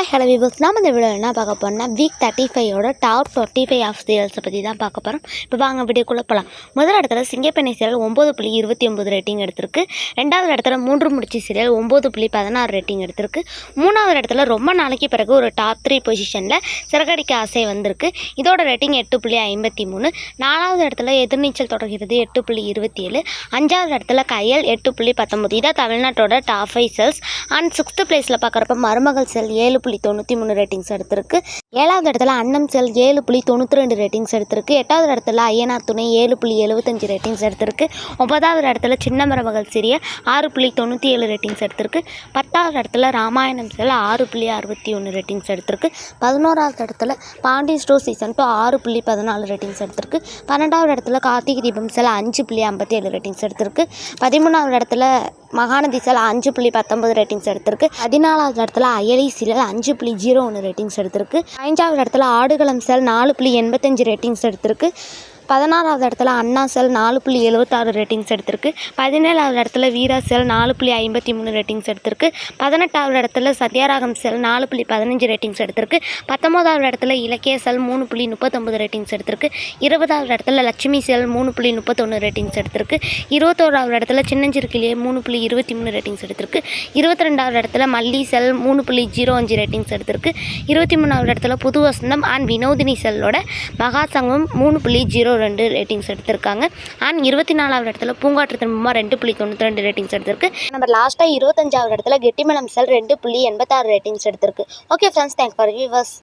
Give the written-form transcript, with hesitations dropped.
Hello viewers, நாம் இந்த வீடியோவில் என்ன பார்க்க போகிறோம்னா வீக் 35 டாப் 25 ஆஃப் சேல்ஸை பற்றி தான் பார்க்க போகிறோம். இப்போ வாங்க வீடியோக்குள்ளே போகலாம். முதல் இடத்துல சிங்கப்பெண்ணை சீரியல் 9.29 ரேட்டிங் எடுத்திருக்கு. ரெண்டாவது இடத்துல மூன்று முடிச்சு சீரியல் 9.16 ரேட்டிங் எடுத்திருக்கு. மூணாவது இடத்துல ரொம்ப நாளைக்கு பிறகு ஒரு டாப் 3 பொசிஷனில் சிறகடிக்க ஆசை வந்திருக்கு. இதோட ரேட்டிங் 8.53. நாலாவது இடத்துல எதிர்நீச்சல் தொடர்கிறது 8.27. அஞ்சாவது இடத்துல கையல் 8.19. இதான் தமிழ்நாட்டோட டாப் 5 சேல்ஸ். அண்ட் 6th பிளேஸில் பார்க்குறப்ப மருமகள் செல் 7.93 ரேட்டிங்ஸ் எடுத்திருக்கு. ஏழாவது இடத்துல அன்னம் செல் 7.92 ரேட்டிங்ஸ் எடுத்திருக்கு. எட்டாவது இடத்துல ஐயனார் துணை 7.75 ரேட்டிங்ஸ் எடுத்திருக்கு. ஒன்பதாவது இடத்துல சின்ன மருமகள் சீரியல் 6.97 ரேட்டிங்ஸ் எடுத்திருக்கு. பத்தாவது இடத்துல ராமாயணம் செல் 6.61 ரேட்டிங்ஸ் எடுத்திருக்கு. 11வது இடத்துல பாண்டி ஸ்டோர் சீசன் 2 6.14 ரேட்டிங்ஸ் எடுத்திருக்கு. 12வது இடத்துல கார்த்திகை தீபம் செல் 5.57 ரேட்டிங்ஸ் எடுத்திருக்கு. 13வது இடத்துல மகாநதி செல் 5.19 ரேட்டிங்ஸ் எடுத்திருக்கு. 14வது இடத்துல அயலி சீரியல் 5.01 ரேட்டிங்ஸ் எடுத்திருக்கு. 5வது இடத்துல ஆடுகளம் செல் 4.85 ரேட்டிங்ஸ் எடுத்திருக்கு. 16வது இடத்துல அண்ணா செல் 4.76 ரேட்டிங்ஸ் எடுத்திருக்கு. 17வது இடத்துல வீரா செல் 4.53 ரேட்டிங்ஸ் எடுத்திருக்கு. 18வது இடத்துல சத்யாராகம் செல் 4.15 ரேட்டிங்ஸ் எடுத்திருக்கு. 19வது இடத்துல இலக்கிய செல் 3.39 ரேட்டிங்ஸ் எடுத்திருக்கு. 20வது இடத்துல லட்சுமி செல் 3.31 ரேட்டிங்ஸ் எடுத்திருக்கு. 21வது இடத்துல சின்னஞ்சிறுக்கிளியே 3.23 ரேட்டிங்ஸ் எடுத்திருக்கு. 22வது இடத்துல மல்லி செல் 3.05 ரேட்டிங்ஸ் எடுத்திருக்கு. 23வது இடத்துல புது வசந்தம் அண்ட் வினோதினி செல்லோட மகாசங்கம் 3.02 ரேட்டிங்ஸ் எடுத்திருக்காங்க. அண்ட் 24வது இடத்துல பூங்காற்று திரும்பமா 2.92 ரேட்டிங்ஸ் எடுத்திருக்கு. நம்ம லாஸ்ட்டாக 25வது இடத்துல கெட்டிமலம் செல் 2.86 ரேட்டிங்ஸ் எடுத்திருக்கு. Okay friends, thanks for viewers.